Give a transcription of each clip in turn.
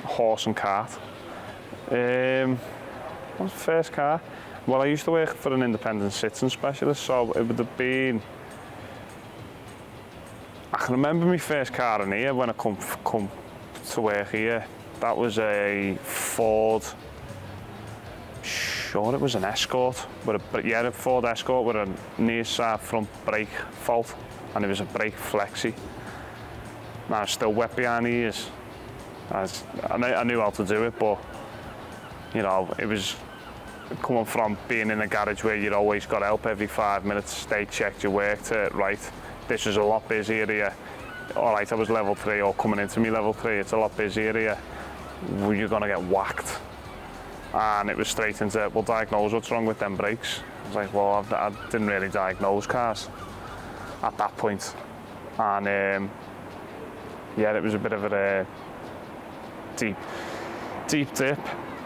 horse and cart. What was the first car? Well, I used to work for an independent citizen specialist, so it would have been... I can remember my first car in here when I come to work here. That was a Ford, sure it was an Escort, a Ford Escort with a near side front brake fault, and it was a brake flexi. Now it's still wet behind the ears. I knew how to do it, but you know, it was coming from being in a garage where you'd always got help every 5 minutes, they checked your work to, right, this was a lot busier here. All right, I was level 3 or coming into me level 3, it's a lot busier here. You're gonna get whacked. And it was straight into, well, diagnose what's wrong with them brakes. I was like, well, I didn't really diagnose cars at that point. And yeah, it was a bit of a deep dip.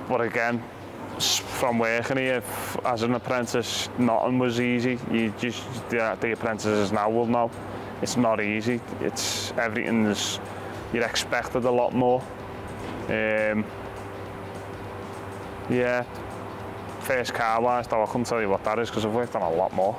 But again, from working here as an apprentice, nothing was easy. The apprentices now will know it's not easy. It's everything's, you're expected a lot more. Yeah, first car wise though, I couldn't tell you what that is because I've worked on a lot more.